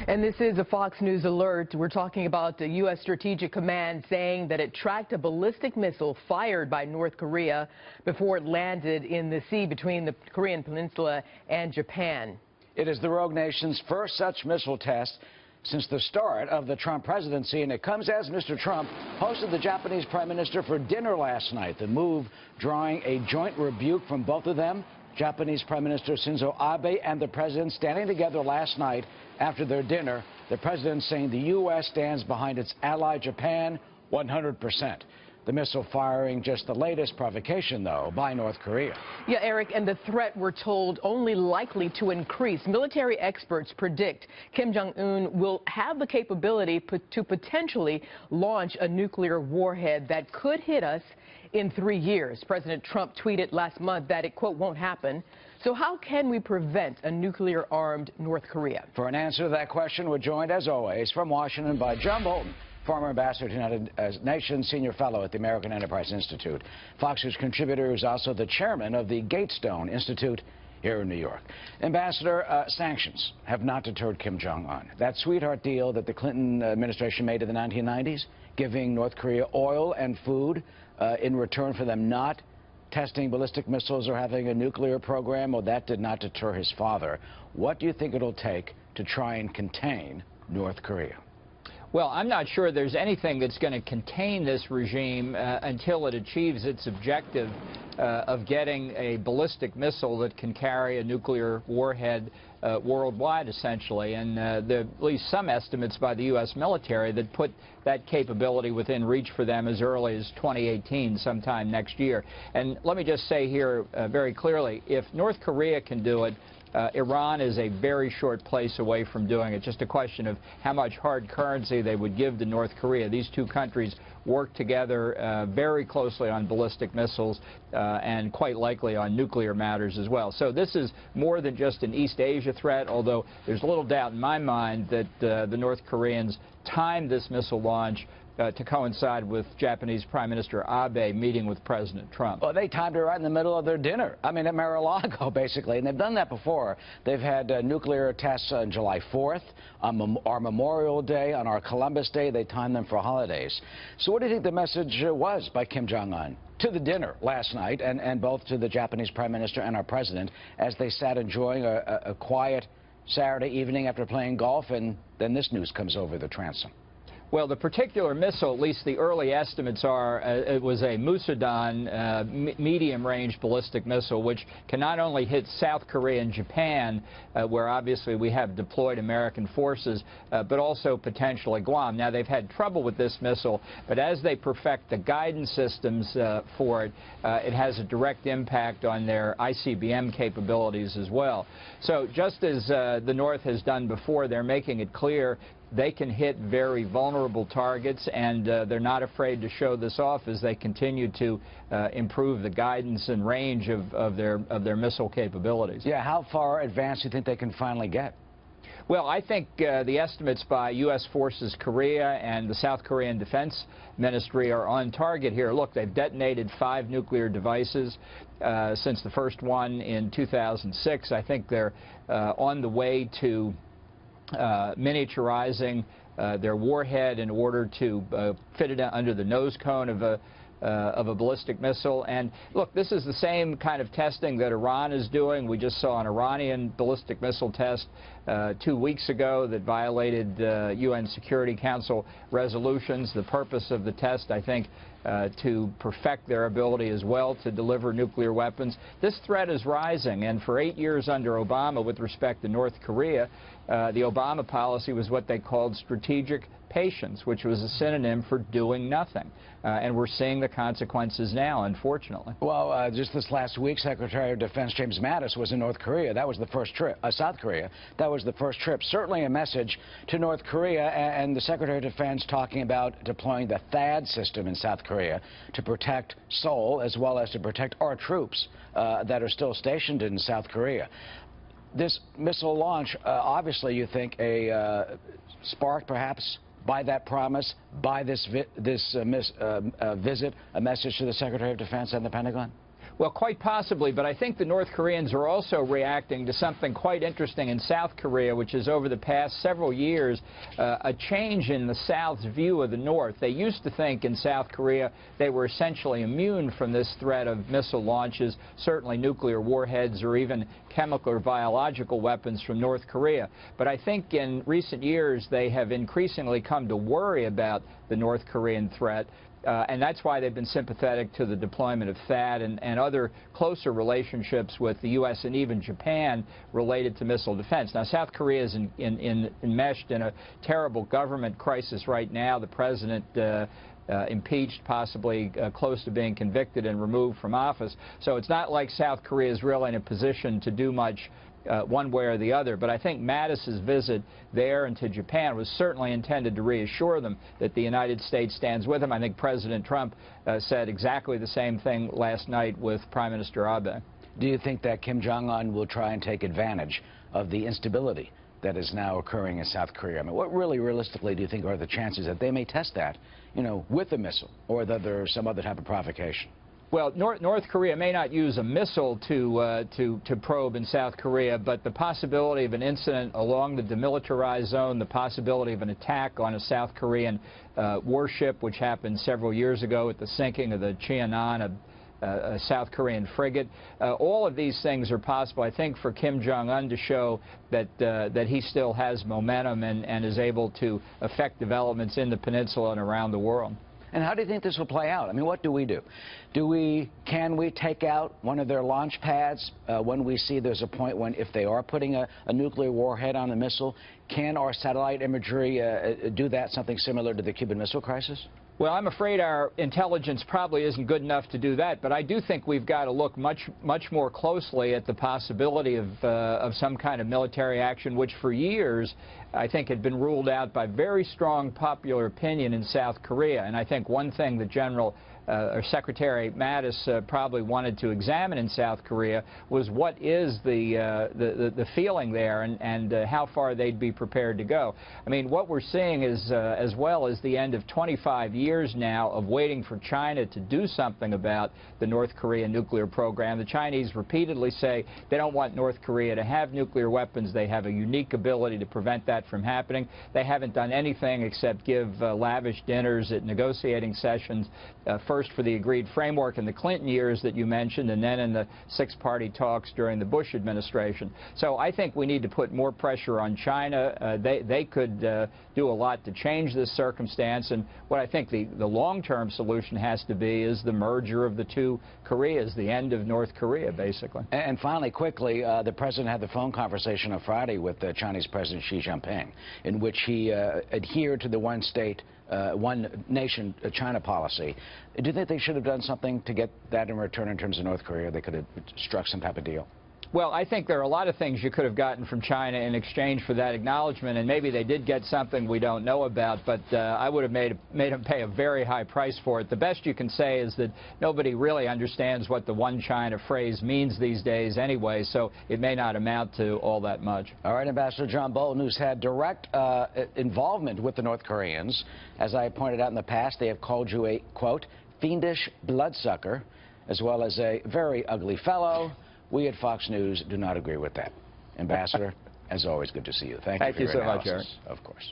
And this is a Fox News alert. We're talking about the U.S. Strategic Command saying that it tracked a ballistic missile fired by North Korea before it landed in the sea between the Korean Peninsula and Japan. It is the rogue nation's first such missile test since the start of the Trump presidency, and it comes as Mr. Trump hosted the Japanese Prime Minister for dinner last night. The move drawing a joint rebuke from both of them. Japanese Prime Minister Shinzo Abe and the president standing together last night after their dinner. The president saying the U.S. stands behind its ally Japan 100%. The missile firing just the latest provocation, though, by North Korea. Yeah, Eric, and the threat, we're told, only likely to increase. Military experts predict Kim Jong Un will have the capability to potentially launch a nuclear warhead that could hit us in 3 years. President Trump tweeted last month that it, quote, won't happen. So how can we prevent a nuclear-armed North Korea? For an answer to that question, we're joined, as always, from Washington by John Bolton, former ambassador to the United Nations, senior fellow at the American Enterprise Institute. Fox News contributor who's also the chairman of the Gatestone Institute here in New York. Ambassador, sanctions have not deterred Kim Jong Un. That sweetheart deal that the Clinton administration made in the 1990s, giving North Korea oil and food in return for them not testing ballistic missiles or having a nuclear program, well, that did not deter his father. What do you think it'll take to try and contain North Korea? Well, I'm not sure there's anything that's going to contain this regime until it achieves its objective of getting a ballistic missile that can carry a nuclear warhead worldwide, essentially. And there are at least some estimates by the U.S. military that put that capability within reach for them as early as 2018, sometime next year. And let me just say here very clearly, if North Korea can do it, Iran is a very short place away from doing it. Just a question of how much hard currency they would give to North Korea. These two countries work together very closely on ballistic missiles and quite likely on nuclear matters as well. So this is more than just an East Asia threat, although there's little doubt in my mind that the North Koreans timed this missile launch to coincide with Japanese Prime Minister Abe meeting with President Trump. Well, they timed it right in the middle of their dinner. I mean, at Mar-a-Lago, basically. And they've done that before. They've had nuclear tests on July 4th, on our Memorial Day, on our Columbus Day. They timed them for holidays. So what do you think the message was by Kim Jong Un to the dinner last night, and both to the Japanese Prime Minister and our President, as they sat enjoying a quiet Saturday evening after playing golf, and then this news comes over the transom? Well, the particular missile, at least the early estimates are, it was a Musudan medium-range ballistic missile, which can not only hit South Korea and Japan, where obviously we have deployed American forces, but also potentially Guam. Now, they've had trouble with this missile, but as they perfect the guidance systems for it, it has a direct impact on their ICBM capabilities as well. So just as the North has done before, they're making it clear they can hit very vulnerable targets, and they're not afraid to show this off as they continue to improve the guidance and range of their missile capabilities. Yeah, how far advanced do you think they can finally get? Well, I think the estimates by U.S. Forces Korea and the South Korean Defense Ministry are on target here. Look, they've detonated 5 nuclear devices since the first one in 2006. I think they're on the way to miniaturizing their warhead in order to fit it under the nose cone of a ballistic missile. And look, this is the same kind of testing that Iran is doing. We just saw an Iranian ballistic missile test 2 weeks ago that violated UN Security Council resolutions. The purpose of the test, I think, to perfect their ability as well to deliver nuclear weapons. This threat is rising, and for 8 years under Obama with respect to North Korea, the Obama policy was what they called strategic patience, which was a synonym for doing nothing. And we're seeing the consequences now, unfortunately. Well, just this last week, Secretary of Defense James Mattis was in North Korea. That was the first trip. South Korea. That was the first trip. Certainly a message to North Korea, and the Secretary of Defense talking about deploying the THAAD system in South Korea to protect Seoul as well as to protect our troops that are still stationed in South Korea. This missile launch, obviously, you think a spark, perhaps, by that promise, by this visit, a message to the Secretary of Defense and the Pentagon? Well, quite possibly, but I think the North Koreans are also reacting to something quite interesting in South Korea, which is over the past several years a change in the South's view of the North. They used to think in South Korea they were essentially immune from this threat of missile launches, certainly nuclear warheads or even chemical or biological weapons from North Korea. But I think in recent years they have increasingly come to worry about the North Korean threat. And that's why they've been sympathetic to the deployment of THAAD and other closer relationships with the U.S. and even Japan related to missile defense. Now, South Korea is enmeshed in a terrible government crisis right now. The president impeached, possibly close to being convicted and removed from office. So it's not like South Korea is really in a position to do much one way or the other. But I think Mattis's visit there and to Japan was certainly intended to reassure them that the United States stands with them. I think President Trump said exactly the same thing last night with Prime Minister Abe. Do you think that Kim Jong Un will try and take advantage of the instability that is now occurring in South Korea? I mean, what really realistically do you think are the chances that they may test that, you know, with a missile, or that there's some other type of provocation? Well, North Korea may not use a missile to probe in South Korea, but the possibility of an incident along the demilitarized zone, the possibility of an attack on a South Korean warship, which happened several years ago at the sinking of the Cheonan, a South Korean frigate. All of these things are possible, I think, for Kim Jong Un to show that he still has momentum and is able to affect developments in the peninsula and around the world. And how do you think this will play out? I mean, what do we do? Can we take out one of their launch pads when we see there's a point when, if they are putting a nuclear warhead on a missile, can our satellite imagery do that, something similar to the Cuban Missile Crisis? Well, I'm afraid our intelligence probably isn't good enough to do that, but I do think we've got to look much more closely at the possibility of some kind of military action, which for years I think had been ruled out by very strong popular opinion in South Korea. And I think one thing that Secretary Mattis probably wanted to examine in South Korea was what is the feeling there and how far they'd be prepared to go. I mean, what we're seeing is, as well as the end of 25 years now of waiting for China to do something about the North Korean nuclear program. The Chinese repeatedly say they don't want North Korea to have nuclear weapons. They have a unique ability to prevent that from happening. They haven't done anything except give lavish dinners at negotiating sessions, first for the agreed framework in the Clinton years that you mentioned, and then in the six-party talks during the Bush administration. So I think we need to put more pressure on China. They could do a lot to change this circumstance, and what I think the long-term solution has to be is the merger of the two Koreas, the end of North Korea, basically. And finally, quickly, the president had the phone conversation on Friday with Chinese President Xi Jinping, in which he adhered to the one nation China policy. Do you think they should have done something to get that in return in terms of North Korea? They could have struck some type of deal. Well, I think there are a lot of things you could have gotten from China in exchange for that acknowledgement, and maybe they did get something we don't know about, but I would have made them pay a very high price for it. The best you can say is that nobody really understands what the one China phrase means these days anyway, so it may not amount to all that much. All right, Ambassador John Bolton, who's had direct involvement with the North Koreans. As I pointed out in the past, they have called you a, quote, fiendish bloodsucker, as well as a very ugly fellow. We at Fox News do not agree with that. Ambassador, as always, good to see you. Thank you for your analysis. Thank you so much, Eric. Of course.